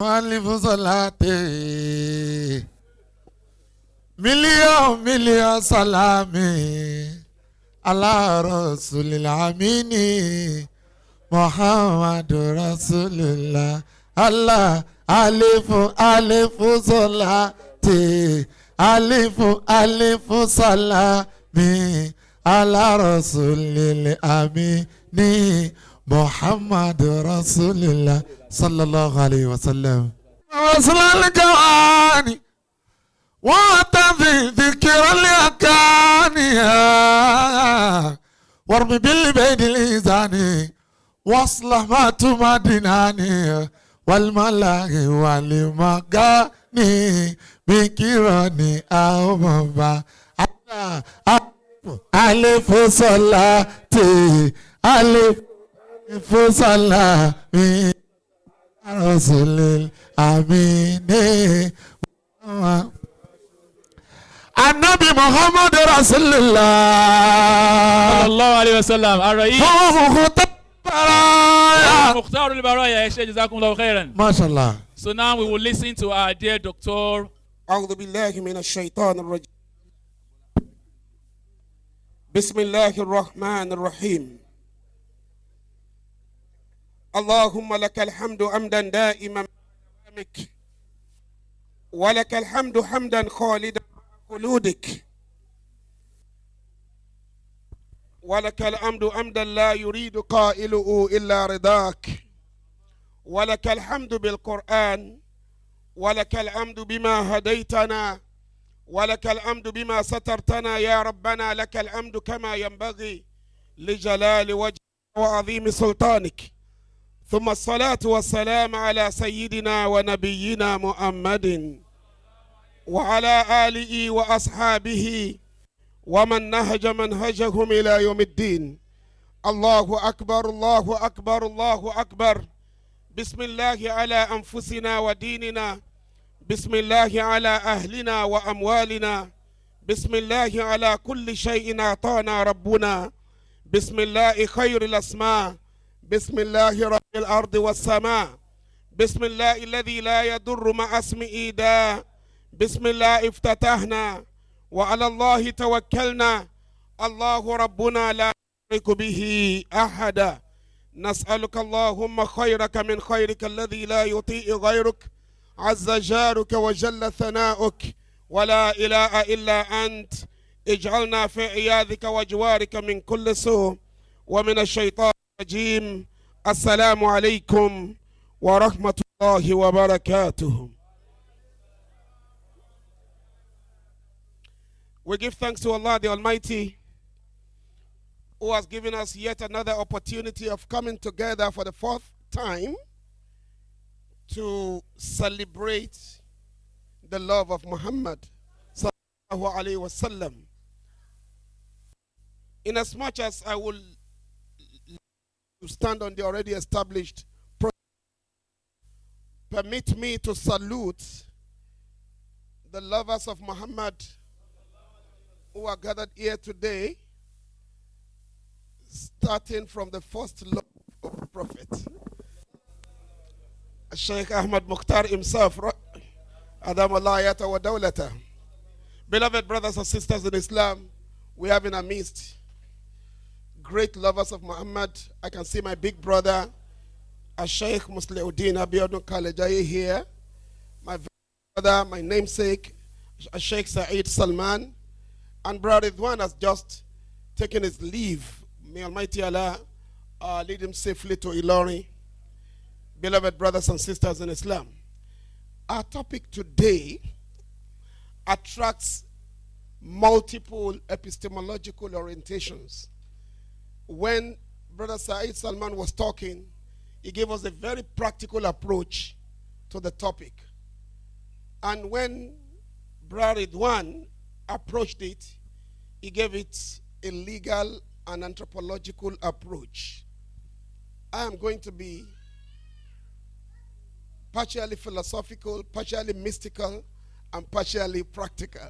Alif salati million salami ala rasulil amini Muhammadu Rasulullah Allah alifu salati alifu salami ala rasulil amini Muhammadu Rasulullah sallallahu alayhi wa sallam. Wasalal kawani wa tafi dhikral yakani warmi bil baydil izani waslah ma tumadinani wal malahi wal magani bikirani awba alifu salati alifu salami Rasulil amini Annabi Muhammad Rasulullah sallallahu alayhi wa sallam. Mukhtar al-Baraya, jazakumullahu khairan. MashaAllah. So now we will listen to our dear Doctor. أعوذ بالله من الشيطان الرجيم. بسم الله الرحمن الرحيم. اللهم لك الحمد حمدا دائما بك ولك الحمد حمدا خالدا خلودك ولك الحمد حمدا لا يريد قائله إلا رضاك ولك الحمد بالقرآن ولك الحمد بما هديتنا ولك الحمد بما سترتنا يا ربنا لك الحمد كما ينبغي لجلال وجهك وعظيم سلطانك ثم الصلاة والسلام على سيدنا ونبينا محمد وعلى آله وأصحابه ومن نهج منهجهم إلى يوم الدين. الله أكبر الله أكبر الله أكبر. بسم الله على أنفسنا وديننا. بسم الله على أهلنا وأموالنا. بسم الله على كل شيء أعطانا ربنا. بسم الله خير الأسماء. بسم الله رب الأرض والسماء. بسم الله الذي لا يضر مع اسمه داء. بسم الله افتتحنا وعلى الله توكلنا. الله ربنا لا نشرك به أحدا. نسألك اللهم خيرك من خيرك الذي لا يطيع غيرك عز جارك وجل ثناؤك ولا إله إلا أنت. اجعلنا في عياذك وجوارك من كل سوء ومن الشيطان الرجيم. السلام عليكم ورحمة الله وبركاته. We give thanks to Allah the Almighty, who has given us yet another opportunity of coming together for the fourth time to celebrate the love of Muhammad sallallahu alaihi wasallam. Inasmuch as I will stand on the already established process, permit me to salute the lovers of Muhammad who are gathered here today, starting from the first love of the Prophet, Sheikh Ahmad Mukhtar himself, Adam Alayata wa Dawlata. Beloved brothers and sisters in Islam, we have in our midst great lovers of Muhammad. I can see my big brother, Sheikh Musliuddin Abiodun Kalejayi here. My brother, my namesake, Sheikh Saeed Salman. And Brother Ridwan has just taken his leave. May Almighty Allah lead him safely to Ilori. Beloved brothers and sisters in Islam, our topic today attracts multiple epistemological orientations. When Brother Saeed Salman was talking, he gave us a very practical approach to the topic. And when Brother Ridwan approached it, he gave it a legal and anthropological approach. I am going to be partially philosophical, partially mystical, and partially practical.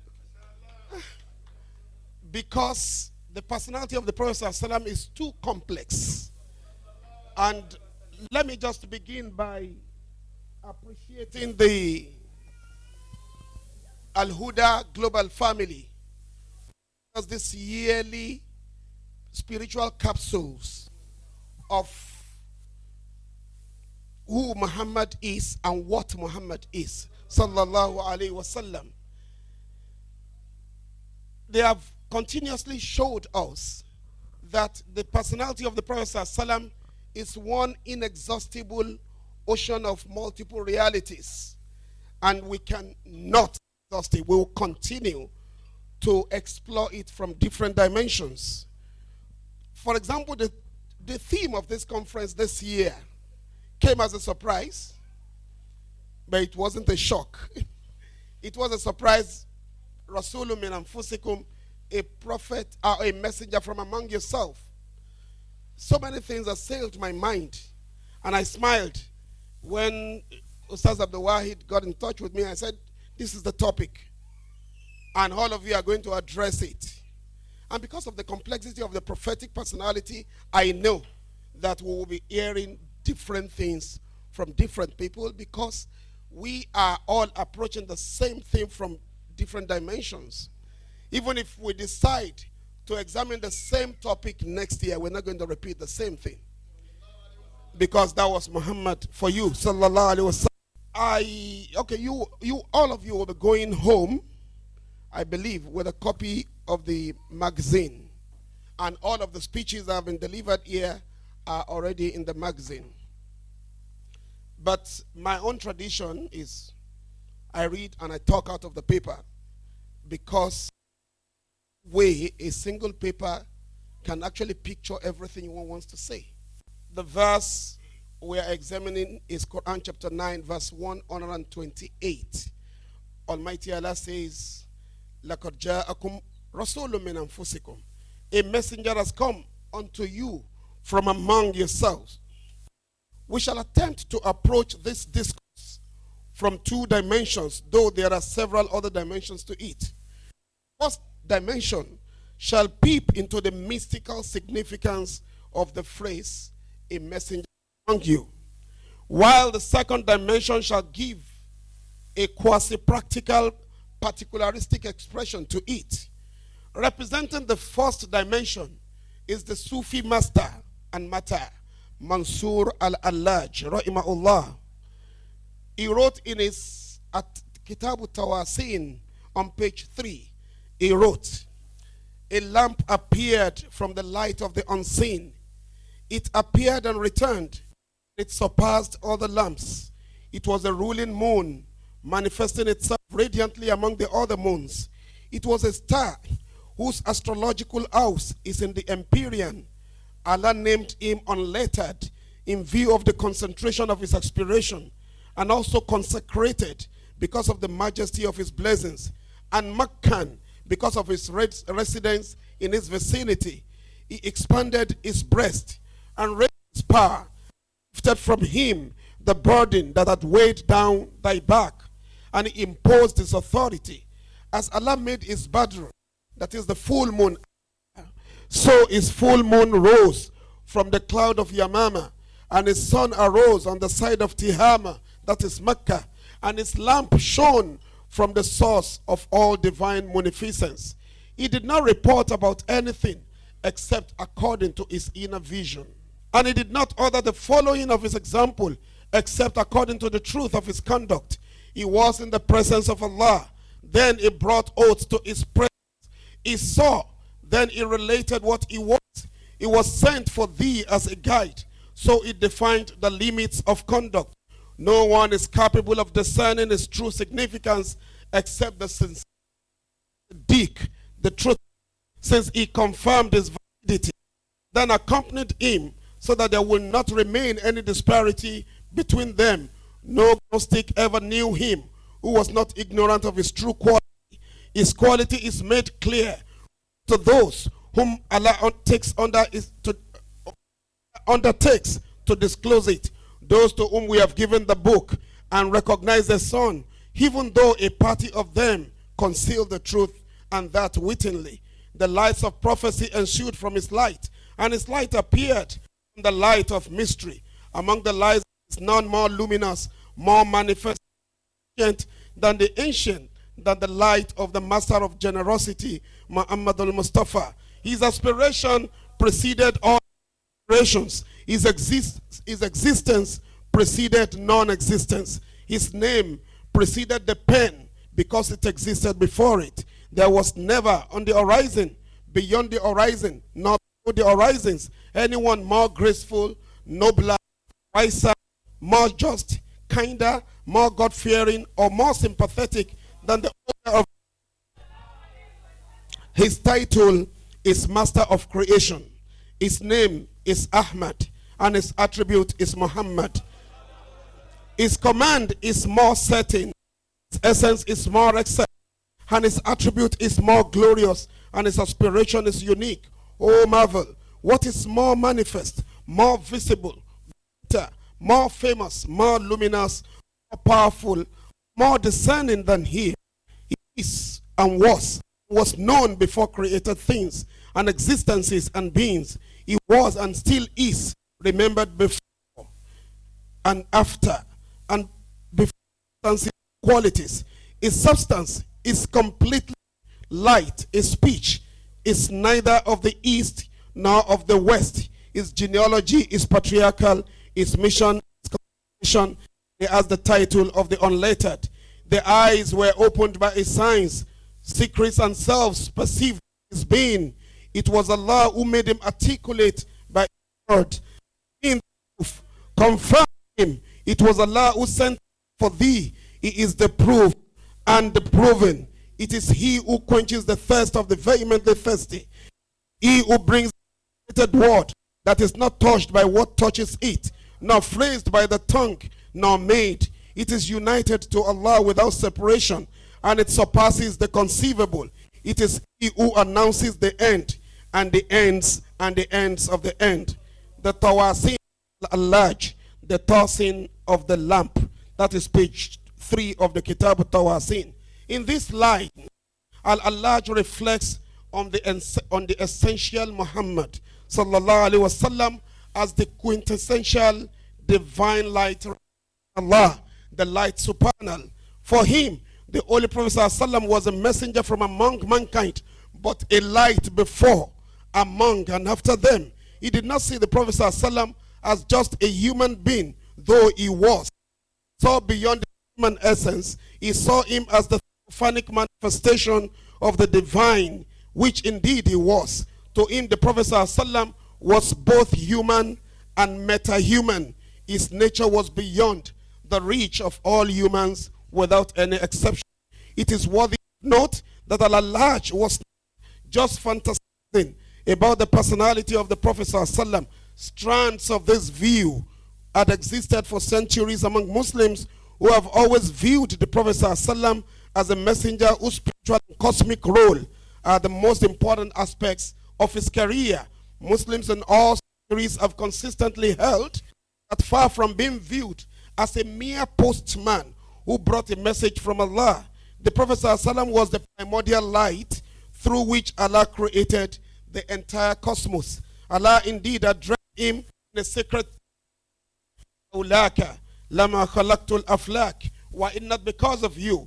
Because the personality of the Prophet ﷺ is too complex. And let me just begin by appreciating the Al Huda Global Family as this yearly spiritual capsules of who Muhammad is and what Muhammad is, sallallahu alaihi wasallam. They have continuously showed us that the personality of the Prophet sallam is one inexhaustible ocean of multiple realities, and we cannot exhaust it. We will continue to explore it from different dimensions. For example, the theme of this conference this year came as a surprise, but it wasn't a shock. It was a surprise. Rasulullah min anfusikum, a prophet or a messenger from among yourself. So many things assailed my mind, and I smiled when Ustaz Abdul Wahid got in touch with me. I said, this is the topic, and all of you are going to address it. And because of the complexity of the prophetic personality, I know that we will be hearing different things from different people, because we are all approaching the same thing from different dimensions. Even if we decide to examine the same topic next year, we're not going to repeat the same thing, because that was Muhammad for you, sallallahu alaihi wasallam. You all of you will be going home, I believe, with a copy of the magazine, and all of the speeches that have been delivered here are already in the magazine. But my own tradition is I read and I talk out of the paper, because a single paper can actually picture everything one wants to say. The verse we are examining is Quran chapter 9 verse 128. Almighty Allah says, لَقَدْ جَاءَكُمْ رَسُولٌ مِّنْ أَنفُسِكُمْ. A messenger has come unto you from among yourselves. We shall attempt to approach this discourse from two dimensions, though there are several other dimensions to it. First dimension shall peep into the mystical significance of the phrase, a messenger among you, while the second dimension shall give a quasi-practical, particularistic expression to it. Representing the first dimension is the Sufi master and martyr, Mansur al-Allaj, rahimahullah. He wrote in his Kitab Tawasin on page 3, he wrote, a lamp appeared from the light of the unseen. It appeared and returned. It surpassed all the lamps. It was a ruling moon, manifesting itself radiantly among the other moons. It was a star whose astrological house is in the Empyrean. Allah named him unlettered in view of the concentration of his aspiration, and also consecrated because of the majesty of his blessings, and Makkan because of his residence in his vicinity. He expanded his breast and raised his power, lifted from him the burden that had weighed down thy back, and he imposed his authority. As Allah made his Badr, that is the full moon, so his full moon rose from the cloud of Yamama, and his sun arose on the side of Tihama, that is Mecca, and his lamp shone from the source of all divine munificence. He did not report about anything except according to his inner vision. And he did not order the following of his example except according to the truth of his conduct. He was in the presence of Allah. Then he brought oaths to his presence. He saw. Then he related what he was. He was sent for thee as a guide. So he defined the limits of conduct. No one is capable of discerning its true significance except the sincere the truth, since he confirmed his validity, then accompanied him so that there will not remain any disparity between them. No Gnostic ever knew him who was not ignorant of his true quality. His quality is made clear to those whom Allah undertakes to disclose it, those to whom we have given the book and recognize the Son, even though a party of them concealed the truth, and that wittingly. The lights of prophecy ensued from his light, and his light appeared from the light of mystery. Among the lights is none more luminous, more manifest than the ancient, than the light of the master of generosity, Muhammad al-Mustafa. His aspiration preceded all aspirations. His existence preceded non-existence. His name preceded the pen because it existed before it. There was never on the horizon, beyond the horizon, nor below the horizons, anyone more graceful, nobler, wiser, more just, kinder, more God-fearing, or more sympathetic than the owner of. His title is Master of Creation. His name is Ahmad, and his attribute is Muhammad. His command is more certain, his essence is more excellent, and his attribute is more glorious, and his aspiration is unique. Oh marvel, what is more manifest, more visible, better, more famous, more luminous, more powerful, more discerning than he? He is and was known before created things and existences and beings. He was and still is remembered before and after and before qualities. His substance is completely light. His speech is neither of the east nor of the west. His genealogy is patriarchal. His mission is communication. He has the title of the unlettered. The eyes were opened by his signs. Secrets and selves perceived his being. It was Allah who made him articulate by his word. In proof, confirm him. It was Allah who sent for thee. He is the proof and the proven. It is he who quenches the thirst of the vehemently thirsty. He who brings the word that is not touched by what touches it, nor phrased by the tongue, nor made. It is united to Allah without separation, and it surpasses the conceivable. It is he who announces the end, and the ends, and the ends of the end. The Tawasin al-Allaj, the tossing of the lamp. That is page 3 of the Kitab al-Tawasin. In this line, al-Allaj reflects on the essential Muhammad sallallahu alaihi wasallam as the quintessential divine light of Allah, the light supernal. For him, the Holy Prophet sallallahu alaihi wasallam was a messenger from among mankind, but a light before, among, and after them. He did not see the Prophet sallallahu alaihi wasallam as just a human being, though he was. Saw beyond the human essence, he saw him as the theophanic manifestation of the divine, which indeed he was. To him, the Prophet ﷺ was both human and meta-human. His nature was beyond the reach of all humans without any exception. It is worthy of note that Al-Allaj was just fantasizing about the personality of the Prophet ﷺ. Strands of this view had existed for centuries among Muslims who have always viewed the Prophet ﷺ as a messenger whose spiritual and cosmic role are the most important aspects of his career. Muslims in all centuries have consistently held that far from being viewed as a mere postman who brought a message from Allah, the Prophet ﷺ was the primordial light through which Allah created the entire cosmos. Allah indeed addressed him in a sacred Ulaka lama khalaqtul aflak, why not because of you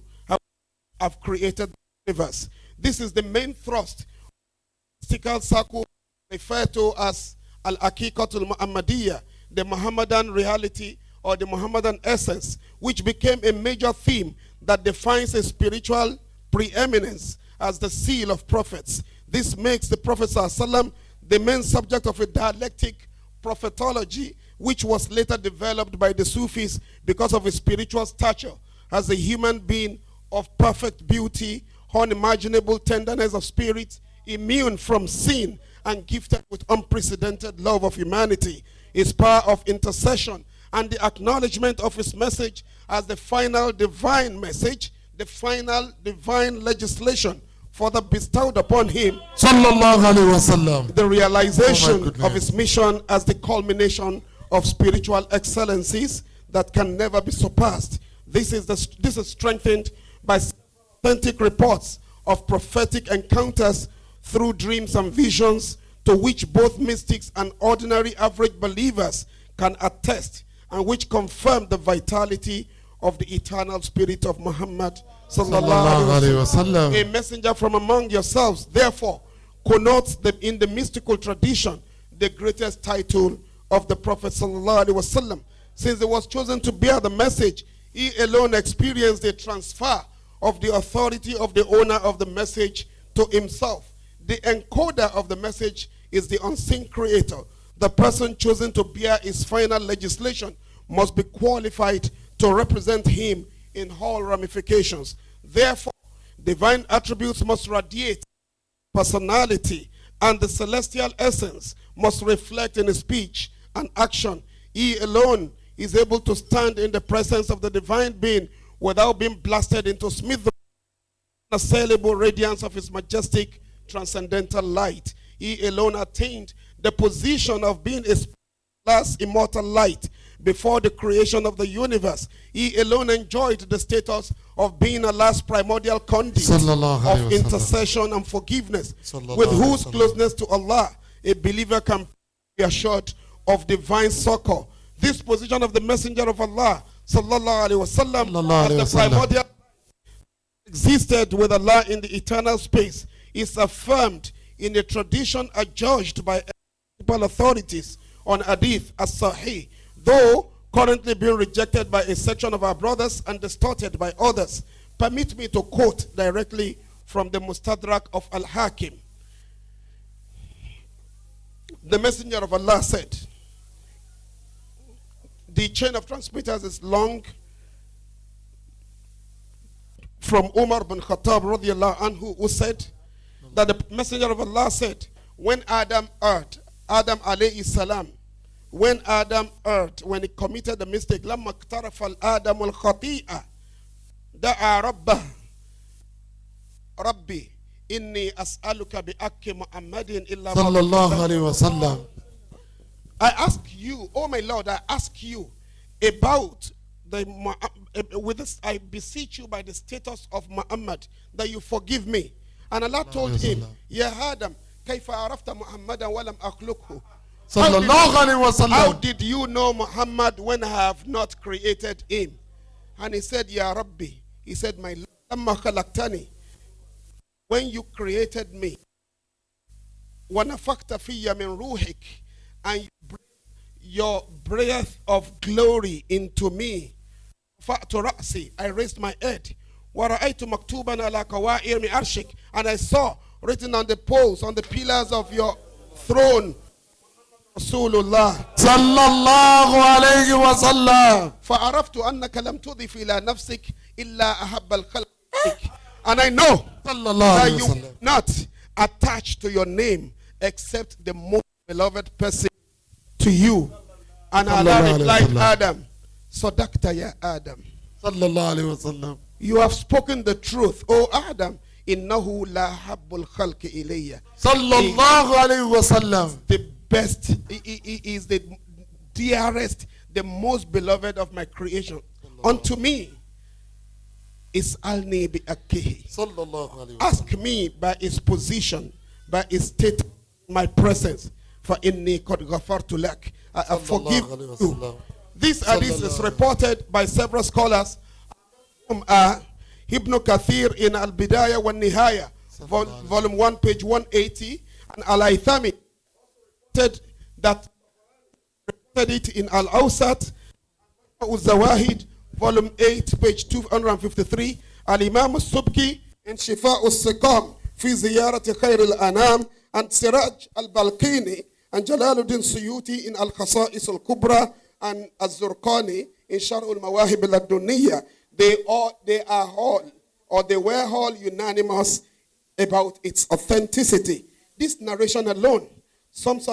have created the universe. This is the main thrust mystical circle referred to as al-Aqiqatul Muhammadiyya, the Muhammadan reality or the Muhammadan essence, which became a major theme that defines a spiritual preeminence as the seal of prophets. This makes the Prophet ﷺ the main subject of a dialectic prophetology, which was later developed by the Sufis because of his spiritual stature as a human being of perfect beauty, unimaginable tenderness of spirit, immune from sin, and gifted with unprecedented love of humanity. His power of intercession and the acknowledgement of his message as the final divine message, the final divine legislation further bestowed upon him Sallallahu alaihi wasallam. the realization goodness. of his mission as the culmination of spiritual excellencies that can never be surpassed. This is strengthened by authentic reports of prophetic encounters through dreams and visions, to which both mystics and ordinary average believers can attest, and which confirm the vitality of the eternal spirit of Muhammad Sallallahu alayhi wa sallam. a messenger from among yourselves, therefore connotes in the mystical tradition the greatest title of the Prophet Sallallahu Alaihi Wasallam. Since he was chosen to bear the message, he alone experienced the transfer of the authority of the owner of the message to himself. The encoder of the message is the unseen creator. The person chosen to bear his final legislation must be qualified to represent him in all ramifications. Therefore, divine attributes must radiate personality, and the celestial essence must reflect in his speech and action. He alone is able to stand in the presence of the divine being without being blasted into smithereens. Unassailable radiance of his majestic transcendental light. He alone attained the position of being a last immortal light before the creation of the universe. He alone enjoyed the status of being a last primordial conduit of intercession and forgiveness, with whose closeness to Allah a believer can be assured of divine succor. This position of the messenger of Allah sallallahu alaihi wasallam as the primordial existed with Allah in the eternal space is affirmed in a tradition adjudged by principal authorities on hadith as sahih, though currently being rejected by a section of our brothers and distorted by others. Permit me to quote directly from the Mustadrak of Al-Hakim. The messenger of Allah said, the chain of transmitters is long, from Umar bin Khattab radiallahu anhu, who said that the messenger of Allah said, when Adam erred, Adam alayhi salam, when he committed the mistake, لما اقترف الآدم الخطيئة دعا ربه ربي إني أسألك بأك محمد إلا صلى الله عليه وسلم. I ask you, oh my Lord, I ask you about I beseech you by the status of Muhammad that you forgive me. And Allah told him, Ya Adam, كيف عرفت محمدا ولم أخلقه? How did you know Muhammad when I have not created him? And he said, Ya Rabbi, he said, my Lord, when you created me, وَنَفَخْتَ فِيَّ مِنْ رُوحِكَ, and you breathed your breath of glory into me, فَأْتُ رَأْسِي, I raised my head, وَرَأَيْتُ مَكْتُوبًا عَلَى كَوَائِرِ عَرْشِكَ, and I saw written on the poles, on the pillars of your throne, Rosulullah sallallahu alayhi wa sallam. فعرفت أنك لم تضف إلى نفسك إلا أحب الخلق, and I know that you not attached to your name except the most beloved person to you. And Allah replied, Adam, Sadaqta ya Adam, sallallahu alayhi wa sallam. You have spoken the truth, O Adam. Innahu la habbul khalqi ilayya. Sallallahu alayhi wa sallam. The best, he is the dearest, the most beloved of my creation. Unto me is alni bi akihi. Ask me by his position, by his state, my presence. For inni qad ghafartu lak, I forgive you. This hadith is reported by several scholars. Ibn Kathir in Al-Bidayah wa Nihaya, volume 1, page 180, and Al-Haythami said that reported it in Al-Awsat, Al-Zawahid, volume 8, page 253, Al-Imam Al-Subki in Shifa Al-Siqam, fi Ziyarat Khair Al-Anam, and Siraj Al-Balqini, and Jalaluddin Suyuti in Al-Khasa'is Al-Kubra, and Az-Zurqani in Sharh Al-Mawahib Al-Aduniyya. They were all unanimous about its authenticity. This narration alone sums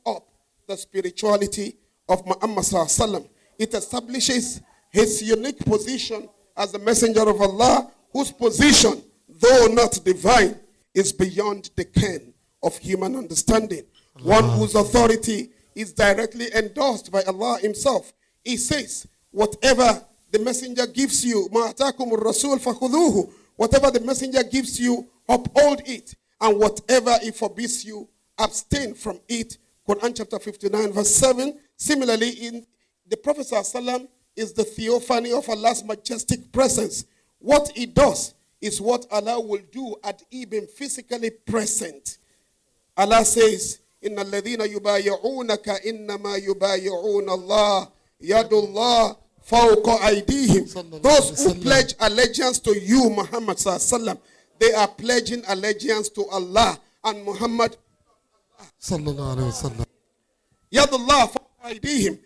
up the spirituality of Muhammad sallallahu alaihi wasallam. It establishes his unique position as the messenger of Allah, whose position, though not divine, is beyond the ken of human understanding. One whose authority is directly endorsed by Allah himself. He says, whatever the messenger gives you, whatever the messenger gives you, uphold it, and whatever he forbids you, abstain from it. Quran chapter 59 verse 7. Similarly, in the Prophet ﷺ is the theophany of Allah's majestic presence. What He does is what Allah will do at He being physically present. Allah says, إِنَّ الَّذِينَ يُبَايِعُونَكَ إِنَّمَا يُبَايِعُونَ اللَّهَ يَدُ اللَّهِ فَوْقَ أَيْدِيهِمْ. Those who pledge allegiance to you, Muhammad sallallahu alaihi wasallam, they are pledging allegiance to Allah and Muhammad sallallahu alaihi wasallam. Yadullah fawqa aydihim.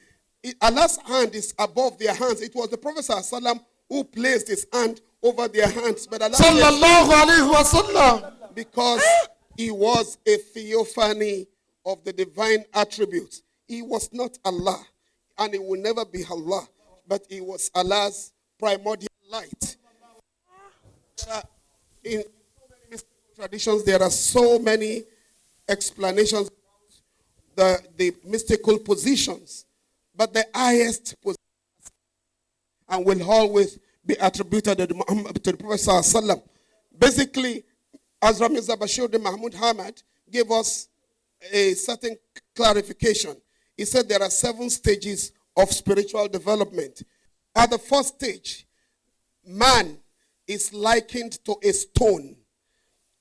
Allah's hand is above their hands. It was the Prophet sallallahu alaihi wasallam who placed his hand over their hands. But Allah Sallallahu alaihi wasallam. because he was a theophany of the divine attributes. He was not Allah, and he will never be Allah, but he was Allah's primordial light. In traditions, there are so many explanations about the mystical positions, but the highest position and will always be attributed to the Prophet sallallahu alaihi wasallam. Basically, as Mirza Bashir Mahmud Hamad gave us a certain clarification. He said there are 7 stages of spiritual development. At the first stage, man is likened to a stone.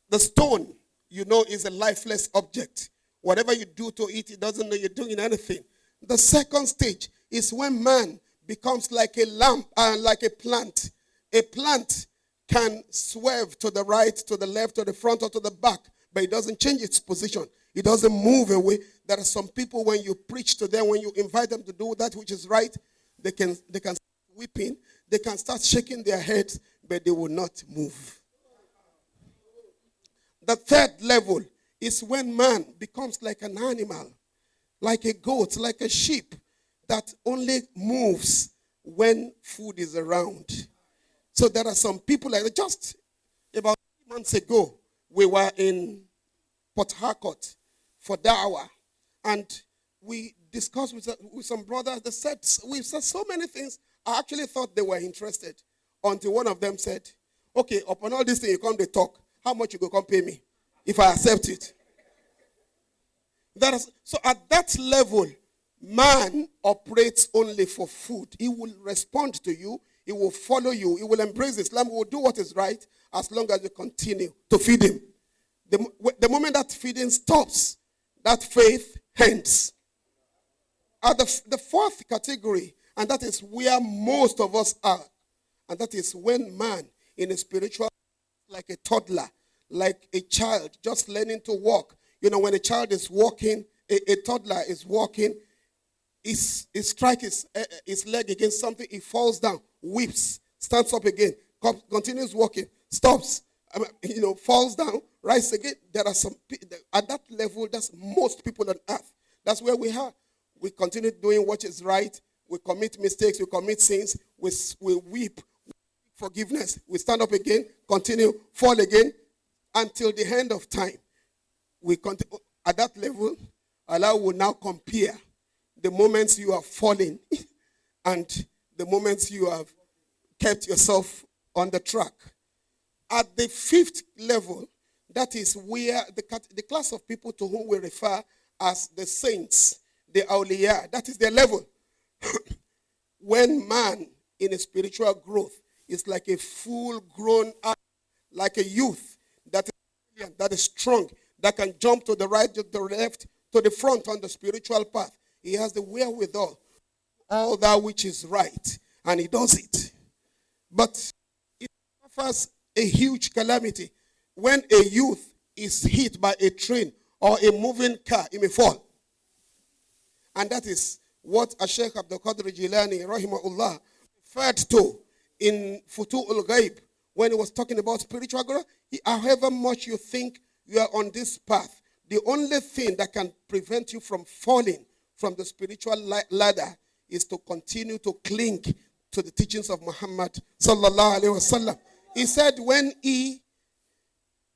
The stone, is a lifeless object. Whatever you do to it, it doesn't know you're doing anything. The second stage is when man becomes like a lamp and like a plant. A plant can swerve to the right, to the left, to the front, or to the back, but it doesn't change its position. It doesn't move away. There are some people, when you preach to them, when you invite them to do that which is right, they can start weeping, they can start shaking their heads, but they will not move. The third level is when man becomes like an animal, like a goat, like a sheep, that only moves when food is around. So there are some people like that. Just about 3 months ago, we were in Port Harcourt for Dawah, and we discussed with some brothers. We said so many things. I actually thought they were interested until one of them said, okay, upon all this thing you come to talk, how much you go come pay me if I accept it? So at that level, man operates only for food. He will respond to you. He will follow you. He will embrace Islam. He will do what is right as long as you continue to feed him. The moment that feeding stops, that faith ends. At the fourth category, and that is where most of us are, and that is when man in a spiritual, like a toddler, like a child just learning to walk. When a child is walking, a toddler is walking, he strikes his leg against something, he falls down, weeps, stands up again, continues walking, stops, falls down, rises again. There are some at that level. That's most people on earth. That's where we are. We continue doing what is right. We commit mistakes. We commit sins. We weep forgiveness. We stand up again, continue, fall again, until the end of time. We continue at that level. Allah will now compare the moments you are falling and the moments you have kept yourself on the track. At the fifth level, that is where the class of people to whom we refer as the saints, the awliya, that is their level. When man in a spiritual growth is like a full-grown, like a youth that is strong, that can jump to the right, to the left, to the front on the spiritual path. He has the wherewithal, all that which is right, and he does it. But it offers a huge calamity. When a youth is hit by a train or a moving car, he may fall. And that is what Sheikh Abdul Qadir Jilani, rahimahullah, referred to in Futu'ul Ghaib when he was talking about spiritual growth. However much you think you are on this path, the only thing that can prevent you from falling from the spiritual ladder is to continue to cling to the teachings of Muhammad sallallahu alaihi wasallam. He said when he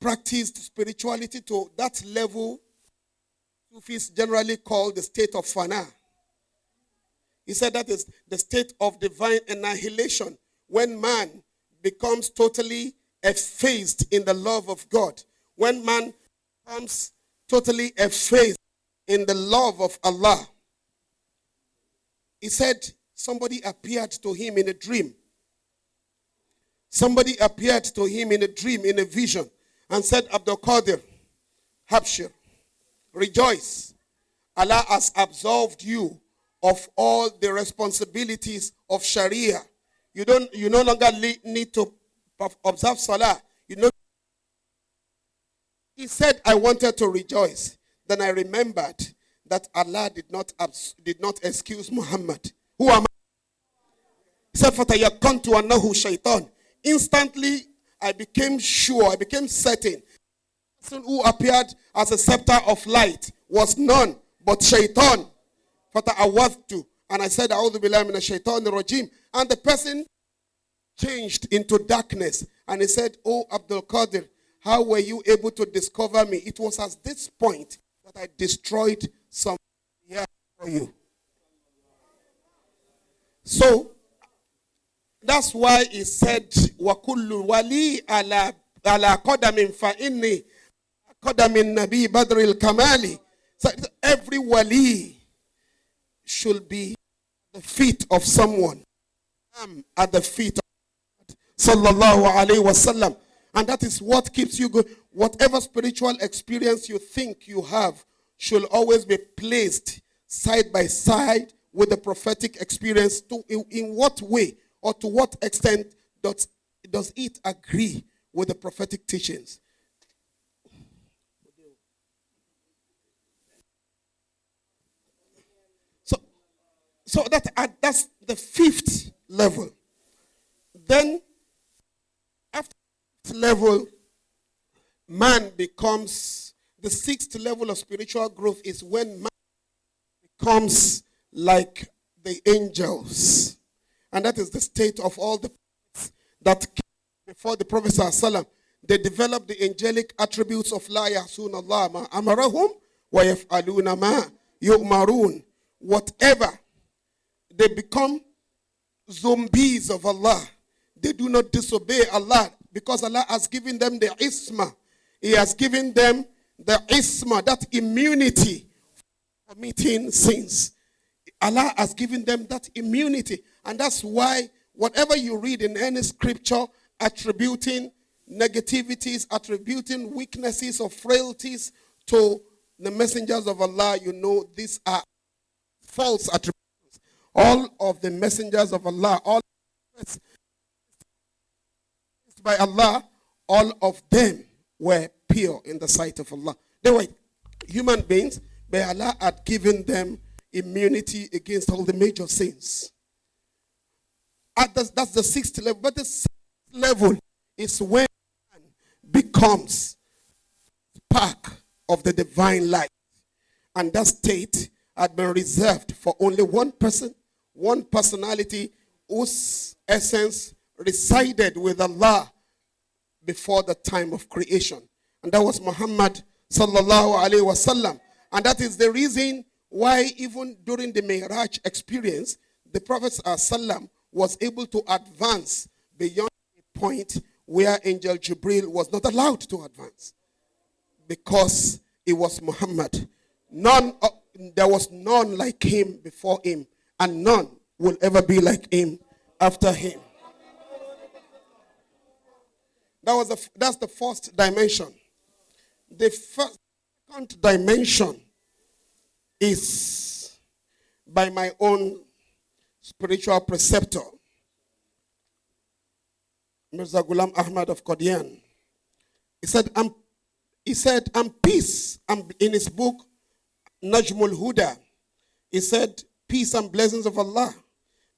practiced spirituality to that level, Sufis generally call the state of fana. He said that is the state of divine annihilation, when man becomes totally effaced in the love of God. When man becomes totally effaced in the love of Allah. He said somebody appeared to him in a dream. Somebody appeared to him in a dream, in a vision, and said, Abdul Qadir, Habshir, rejoice. Allah has absolved you of all the responsibilities of Sharia. You no longer need to observe Salah. He said, I wanted to rejoice. Then I remembered that Allah did not excuse Muhammad. Who am I? He said, فَتَيَقَّنْتُ أَنَّهُ شَيْطَانٌ. Instantly, I became sure, I became certain. The person who appeared as a scepter of light was none but shaitan. فَتَعَوَّذْتُ. And I said, أَعُوذُ بِاللَّهِ مِنَ الشَّيْطَانِ الرَّجِيمِ. And the person changed into darkness. And he said, Oh, Abdul Qadir, how were you able to discover me? It was at this point that I destroyed some here for you. So, that's why he said, وَكُلُّ وَلِي عَلَى قَدَمٍ فَإِنِّي قَدَمٍ النَّبِي بَدْرِ الْكَمَالِ. So every wali should be at the feet of someone. I'm at the feet of sallallahu alayhi wasallam. And that is what keeps you good. Whatever spiritual experience you think you have should always be placed side by side with the prophetic experience. In what way or to what extent does it agree with the prophetic teachings? So that's the fifth level. Then, after the fifth level, man becomes, the sixth level of spiritual growth is when man becomes like the angels. And that is the state of all the prophets that came before the Prophet ﷺ. They developed the angelic attributes of La Ya'suna Allah ma amarahum wa yaf'aluna ma yu'marun. Whatever. They become zombies of Allah. They do not disobey Allah because Allah has given them the isma. He has given them the isma, that immunity for committing sins. Allah has given them that immunity. And that's why whatever you read in any scripture attributing negativities, attributing weaknesses or frailties to the messengers of Allah, you know these are false attributes. All of the messengers of Allah, all by Allah, all of them were pure in the sight of Allah. They were human beings, but Allah had given them immunity against all the major sins. That's the sixth level. But the sixth level is when man becomes spark of the divine light. And that state had been reserved for only one person, one personality whose essence resided with Allah before the time of creation. And that was Muhammad sallallahu alaihi wasallam. And that is the reason why even during the Mi'raj experience, the Prophet sallam was able to advance beyond a point where Angel Jibril was not allowed to advance. Because it was Muhammad. There was none like him before him, and none will ever be like him after him. That's the first dimension. The second dimension is by my own spiritual preceptor, Mirza Ghulam Ahmad of Qadian. He said, and peace, in his book, Najmul Huda, he said, peace and blessings of Allah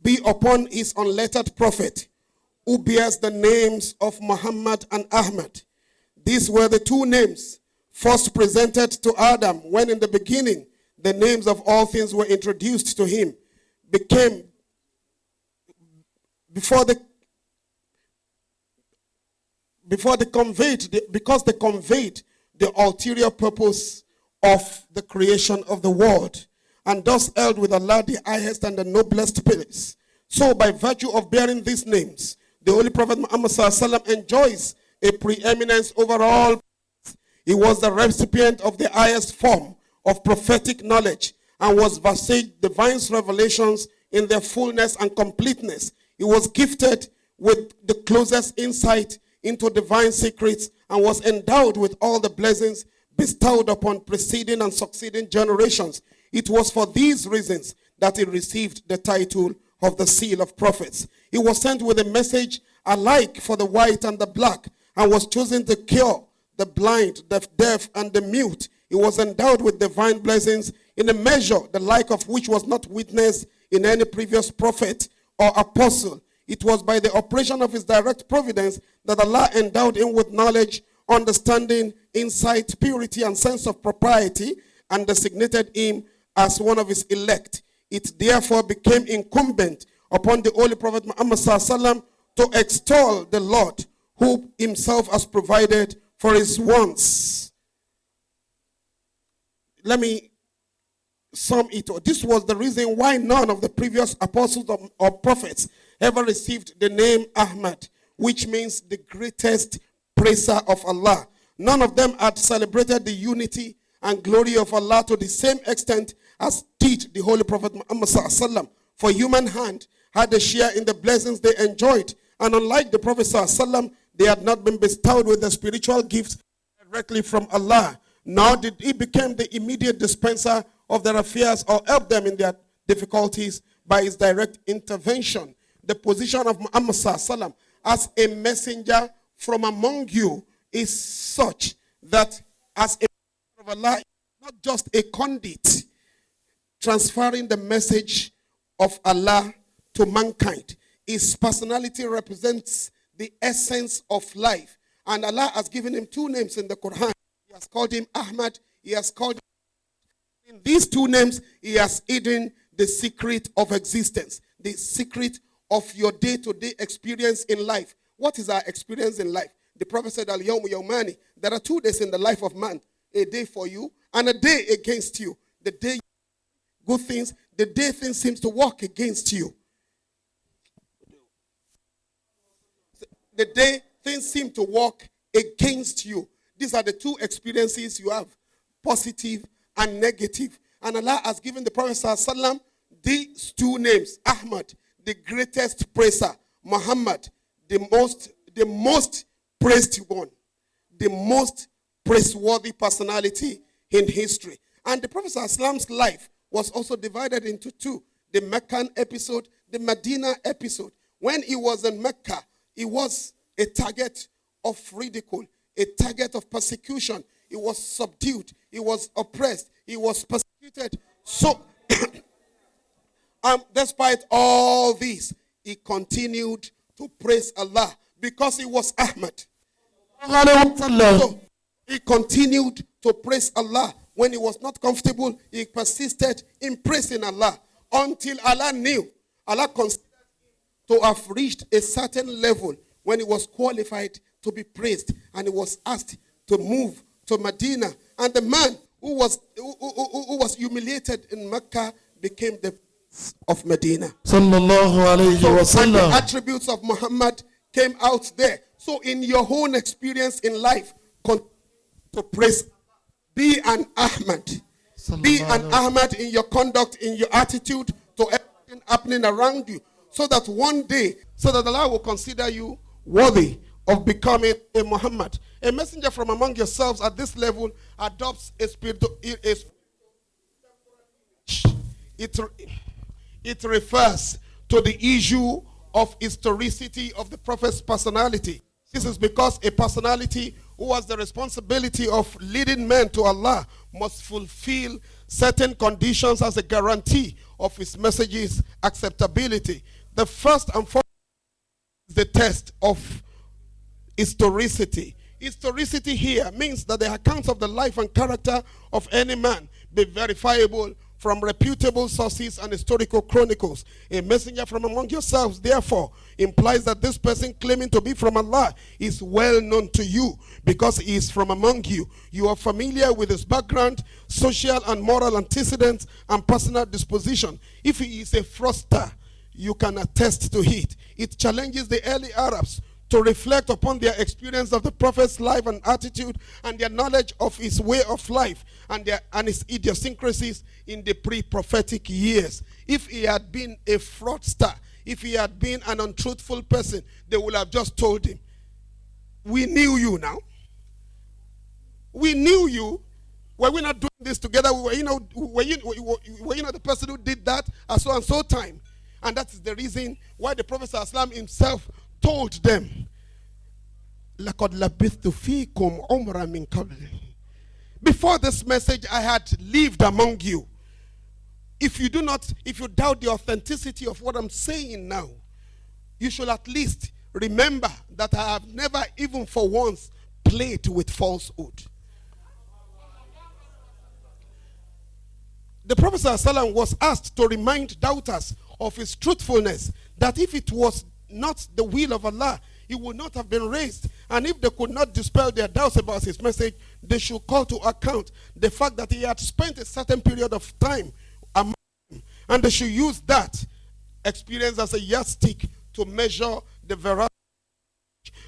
be upon his unlettered prophet, who bears the names of Muhammad and Ahmad. These were the two names first presented to Adam when in the beginning the names of all things were introduced to him, because they conveyed the ulterior purpose of the creation of the world, and thus held with Allah the highest and the noblest place. So by virtue of bearing these names, the Holy Prophet Muhammad ﷺ enjoys a preeminence over all. He was the recipient of the highest form of prophetic knowledge and was versed divine revelations in their fullness and completeness. He was gifted with the closest insight into divine secrets and was endowed with all the blessings bestowed upon preceding and succeeding generations. It was for these reasons that he received the title of the Seal of Prophets. He was sent with a message alike for the white and the black, and was chosen to cure the blind, the deaf, and the mute. He was endowed with divine blessings in a measure the like of which was not witnessed in any previous prophet or apostle. It was by the operation of his direct providence that Allah endowed him with knowledge, understanding, insight, purity, and sense of propriety, and designated him as one of his elect. It therefore became incumbent upon the Holy Prophet Muhammad SAW to extol the Lord, who himself has provided for his wants. Let me sum it up. This was the reason why none of the previous apostles or prophets ever received the name Ahmad, which means the greatest praiser of Allah. None of them had celebrated the unity and glory of Allah to the same extent as did the Holy Prophet Muhammad SAW. For human hand had a share in the blessings they enjoyed, and unlike the Prophet SAW, they had not been bestowed with the spiritual gifts directly from Allah, nor did he become the immediate dispenser of their affairs or help them in their difficulties by his direct intervention. The position of Muhammad SAW as a messenger from among you is such that as a messenger of Allah, not just a conduit transferring the message of Allah to mankind. His personality represents the essence of life. And Allah has given him two names in the Quran. He has called him Ahmad. He has called him. In these two names, he has hidden the secret of existence, the secret of your day-to-day experience in life. What is our experience in life? The Prophet said, Al-Yawmu Yawmani. There are 2 days in the life of man. A day for you and a day against you. The day good things, the day things seems to work against you. The day things seem to work against you. These are the two experiences you have, positive and negative. And Allah has given the Prophet ﷺ these two names, Ahmad, the greatest praiser, Muhammad, the most praised one, the most praiseworthy personality in history. And the Prophet ﷺ's life was also divided into two, the Meccan episode, the Medina episode. When he was in Mecca, he was a target of ridicule, a target of persecution. He was subdued. He was oppressed. He was persecuted. So, despite all this, he continued to praise Allah because he was Ahmad. So, he continued to praise Allah. When he was not comfortable, he persisted in praising Allah until Allah knew. Allah considered to have reached a certain level when he was qualified to be praised, and he was asked to move to Medina. And the man who was humiliated in Mecca became the prince of Medina. Sallallahu alayhi wa So, and the sallam. attributes of Muhammad came out there. So in your own experience in life, continue to praise. Be an Ahmad. Be an Ahmad in your conduct, in your attitude to everything happening around you. So that one day, so that Allah will consider you worthy of becoming a Muhammad. A messenger from among yourselves at this level adopts a spirit. It refers to the issue of historicity of the Prophet's personality. This is because a personality who has the responsibility of leading men to Allah must fulfill certain conditions as a guarantee of his message's acceptability. The first and foremost is the test of historicity. Historicity here means that the accounts of the life and character of any man be verifiable from reputable sources and historical chronicles. A messenger from among yourselves, therefore, implies that this person claiming to be from Allah is well known to you because he is from among you. You are familiar with his background, social and moral antecedents, and personal disposition. If he is a fraudster, you can attest to it. It challenges the early Arabs to reflect upon their experience of the Prophet's life and attitude and their knowledge of his way of life and his idiosyncrasies in the pre-prophetic years. If he had been a fraudster, if he had been an untruthful person, they would have just told him, we knew you now. We knew you. Were we not doing this together? Were you the person who did that at so and so time? And that is the reason why the Prophet ﷺ himself told them, لَقَدْ لَبِثْتُ فِيكُمْ عُمْرًا مِنْ قَبْلِ. Before this message, I had lived among you. If you doubt the authenticity of what I'm saying now, you should at least remember that I have never even for once played with falsehood. The Prophet ﷺ was asked to remind doubters of his truthfulness, that if it was not the will of Allah, he would not have been raised. And if they could not dispel their doubts about his message, they should call to account the fact that he had spent a certain period of time among them, and they should use that experience as a yardstick to measure the veracity.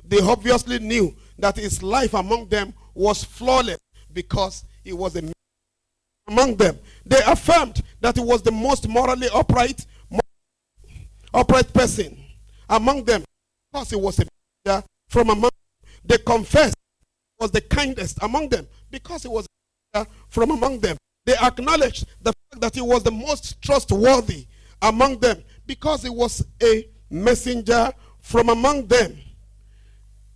They obviously knew that his life among them was flawless because he was a man among them. They affirmed that he was the most morally upright person among them because he was a messenger from among them. They confessed he was the kindest among them because he was a messenger from among them. They acknowledged the fact that he was the most trustworthy among them because he was a messenger from among them.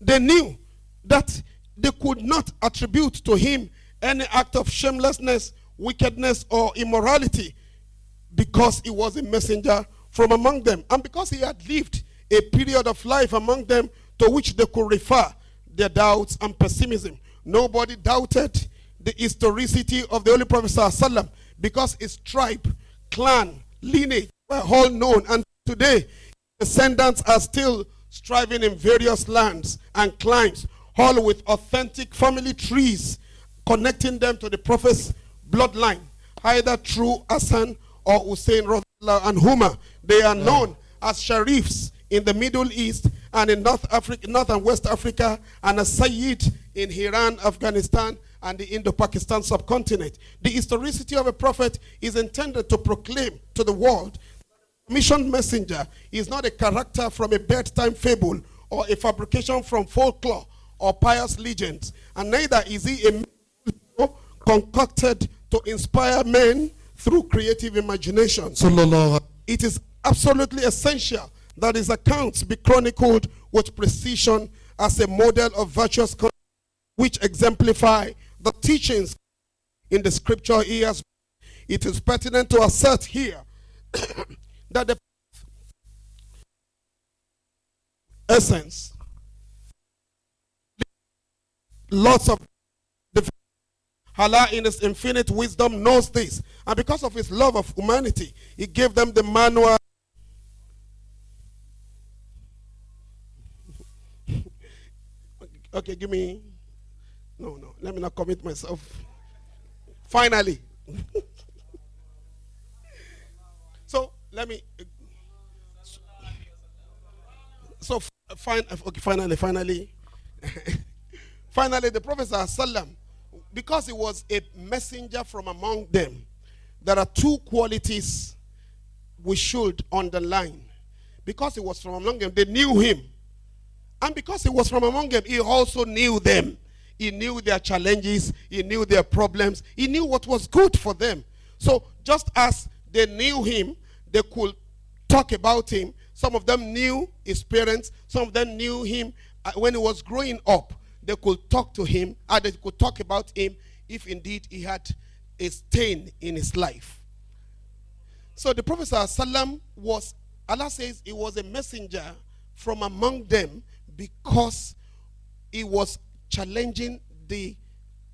They knew that they could not attribute to him any act of shamelessness, wickedness, or immorality because he was a messenger from among them, and because he had lived a period of life among them to which they could refer their doubts and pessimism. Nobody doubted the historicity of the Holy Prophet ﷺ because his tribe, clan, lineage were all known, and today descendants are still striving in various lands and climes, all with authentic family trees connecting them to the Prophet's bloodline, either through Hassan or Hussein Rosulullah and Huma. They are known as Sharifs in the Middle East and in North and West Africa, and as Sayyid in Iran, Afghanistan, and the Indo-Pakistan subcontinent. The historicity of a prophet is intended to proclaim to the world missioned messenger is not a character from a bedtime fable or a fabrication from folklore or pious legends, and neither is he a myth concocted to inspire men through creative imagination. It is absolutely essential that his accounts be chronicled with precision as a model of virtuous conduct which exemplify the teachings in the scripture he has. It is pertinent to assert here that the essence, lots of Allah in his infinite wisdom knows this, and because of his love of humanity, he gave them the manual. Okay, give me. No, let me not commit myself. Finally. So let me. So finally, finally, the Prophet ﷺ, because he was a messenger from among them, there are two qualities we should underline. Because he was from among them, they knew him. And because he was from among them, he also knew them. He knew their challenges. He knew their problems. He knew what was good for them. So just as they knew him, they could talk about him. Some of them knew his parents. Some of them knew him when he was growing up. They could talk to him, and they could talk about him if indeed he had a stain in his life. So the Prophet ﷺ was, Allah says, he was a messenger from among them because he was challenging the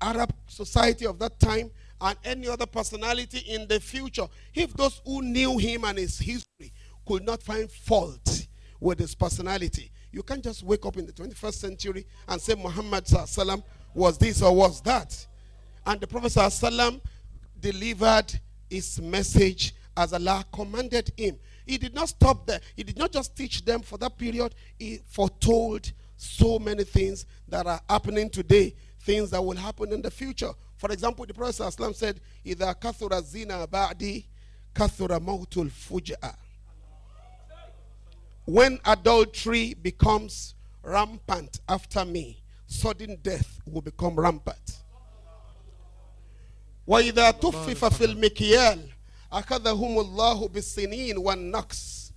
Arab society of that time and any other personality in the future. If those who knew him and his history could not find fault with his personality, you can't just wake up in the 21st century and say Muhammad ﷺ was this or was that. And the Prophet ﷺ delivered his message as Allah commanded him. He did not stop there. He did not just teach them for that period. He foretold so many things that are happening today, things that will happen in the future. For example, the Prophet ﷺ said, إِذَا كَثُرَ الزِّنَا بَعْدِي كَثُرَ مَوْتُ الْفُجْأَةِ. When adultery becomes rampant after me, sudden death will become rampant. وَإِذَا تُفِّفَ فِي الْمِكْيَالِ أَخَذَهُمُ اللَّهُ بِالسِّنِينَ وَالنَّقْصِ.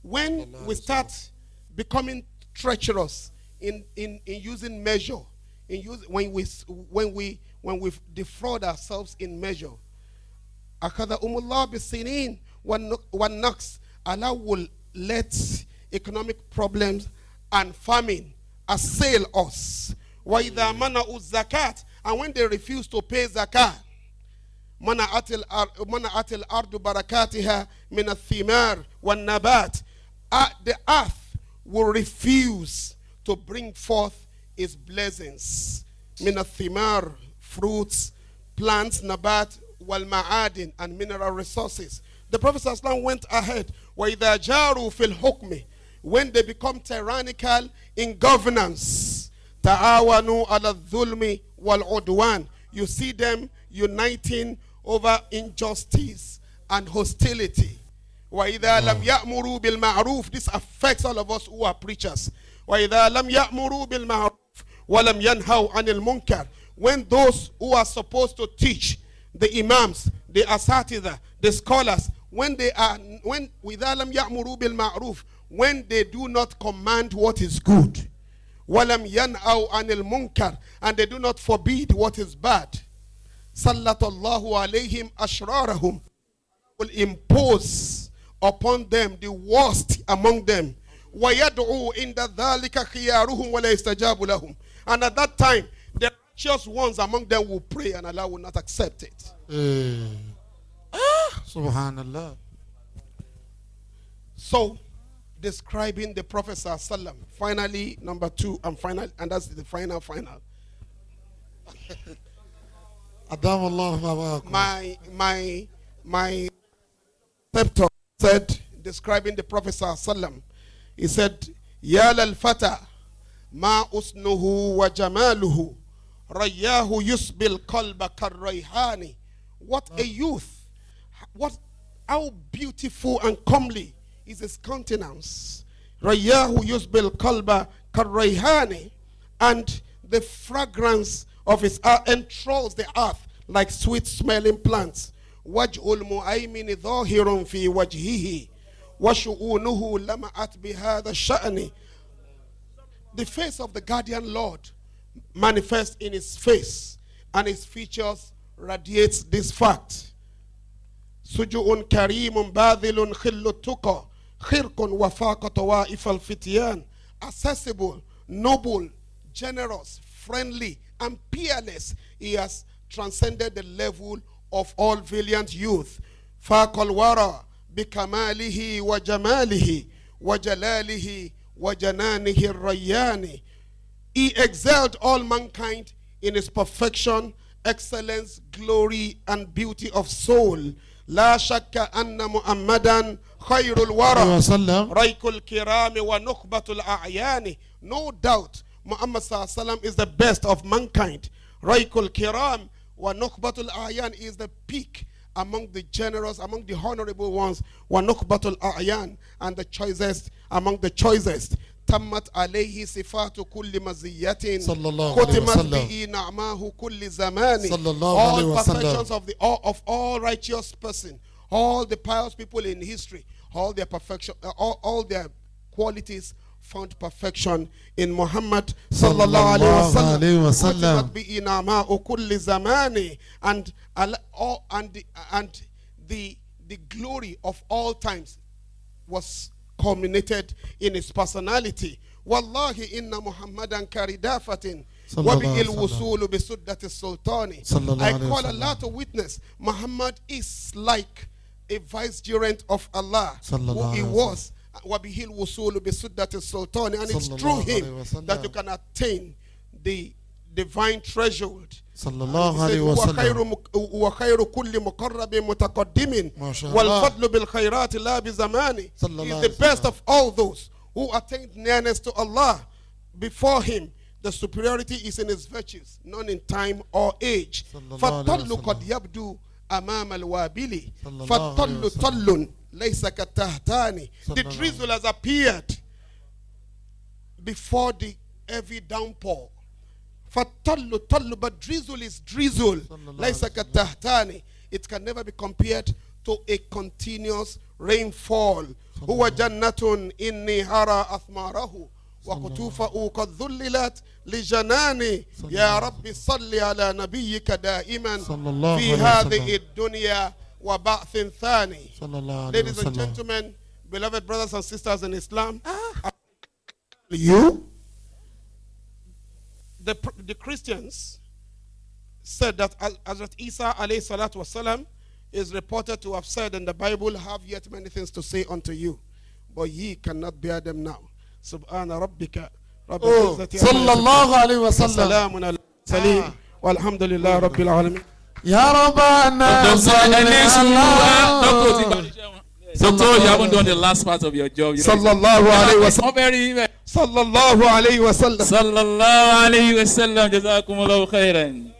When we start becoming treacherous in using measure, when we defraud ourselves in measure, أَخَذَهُمُ اللَّهُ بِالسِّنِينَ وَالنَّقْصِ. Allah will let economic problems and famine assail us. وَإِذَا مَنَعُوا الزَّكَاةَ. And when they refuse to pay zakah, منعت الأرض بركاتها من الثمار والنبات. The earth will refuse to bring forth its blessings. من الثمار, fruits, plants, nabat, والمعادن, and mineral resources. The Prophet ﷺ went ahead. وَإِذَا جَارُوا فِي الْحُكْمِ. When they become tyrannical in governance, تَعَاوَنُوا عَلَى الظُّلْمِ وَالْعُدْوَانِ. You see them uniting over injustice and hostility. وَإِذَا لَمْ يَأْمُرُوا بِالْمَعْرُوفِ. This affects all of us who are preachers. وَإِذَا لَمْ يَأْمُرُوا بِالْمَعْرُوفِ وَلَمْ يَنْهَوْا عَنِ الْمُنْكَرِ. When those who are supposed to teach, the imams, the asatidha, the scholars, when وَإِذَا لَمْ يَأْمُرُوا بِالْمَعْرُوفِ, when they do not command what is good, وَلَمْ يَنْهَوْا عَنِ الْمُنْكَرِ, and they do not forbid what is bad, سَلَّطَ اللَّهُ عَلَيْهِمْ أَشْرَارَهُمْ, will impose upon them the worst among them. وَيَدْعُوا إِنْدَ ذَلِكَ خِيَارُهُمْ وَلَا يَسْتَجَابُ لَهُمْ. And at that time, the righteous ones among them will pray and Allah will not accept it. Subhanallah. So, describing the Prophet ﷺ. Finally, number 2, and that's the final. Adam Allah. My scepter said, describing the Prophet ﷺ, he said, Ya lal fata ma usnuhu wa jamaluhu rayahu yusbil qalba karrayhani. What a youth, how beautiful and comely is his countenance. Rayahu yusbil qalba karrayhani. And the fragrance of his enthralls the earth like sweet smelling plants. Waj'ul mu'aymin dhahirun fi wajhihi wa shu'unuhu lama'at bihadha sha'ni. The face of the guardian Lord manifests in his face, and his features radiates this fact. Suju'un karimun badhilun khillu tuqa khirkun wafaqa tawa'if al-fityan. Accessible, noble, generous, friendly, and peerless. He has transcended the level of all valiant youth. Faqal wara bikamalihi wa jamalihi wa jalalihi wa jananihi rayyani. He excelled all mankind in his perfection, excellence, glory, and beauty of soul. La shakka anna Muhammadan khayrul wara raykul kirami wa nukhbatul a'yani. No doubt Muhammad sallallahu is the best of mankind. Raykul kiram wa nukhbatul a'yan is the peak among the generous, among the honorable ones. Wa nukhbatul a'yan, and the choicest among the choicest. Tammat alayhi sifatu kulli maziyatin khutimat bihi na'mahu kulli zamani. All perfections of all righteous person, all the pious people in history, all their perfection, all their qualities found perfection in Muhammad sallallahu alaihi wasallam. Khutimat bihi na'mahu kulli zamani. And the glory of all times was culminated in his personality. Wallahi inna Muhammadan karidafatin wa bi'il wusulu bi suddati sultani. I call Allah to witness, Muhammad is like a vicegerent of Allah, who he was. Wa bi'il wusulu bi suddati sultani. And it's through him that you can attain the divine threshold. وخير كل مقرب متقدم والفضل بالخيرات لا بزمان. He is the best of all those who attained nearness to Allah, before him. The superiority is in his virtues, not in time or age. فَالطَّلُّ قَدْ يَبْدُو أَمَامَ الْوَابِلِ فَالطَّلُّ طَلٌّ لَيْسَ كَالتَّهْتَانِ. The drizzle has appeared before the heavy downpour. فَالطَّلُّ طَلُّ, but drizzle is drizzle. لَيْسَ كَالتَّهْتَانِ. It can never be compared to a continuous rainfall. هُوَ جَنَّةٌ إِنِّي هَرَى أَثْمَارَهُ وقطوفه قد ذللت لجناني يا رب صل على نبيك دائما في هذه الدنيا وبعث ثاني. Ladies and gentlemen, beloved brothers and sisters in Islam, the Christians said that Hazrat Isa alayhi salatu wasalam is reported to have said in the Bible, have yet many things to say unto you, but ye cannot bear them now. سبحان ربك رب العزة صلى الله عليه وسلم. وسلام على المرسلين والحمد لله رب العالمين. يا ربنا Doctor, you haven't done the last part of your job. صلى الله عليه وسلم. صلى الله عليه وسلم. صلى الله عليه وسلم. صلى الله عليه وسلم. جزاكم الله خيرا.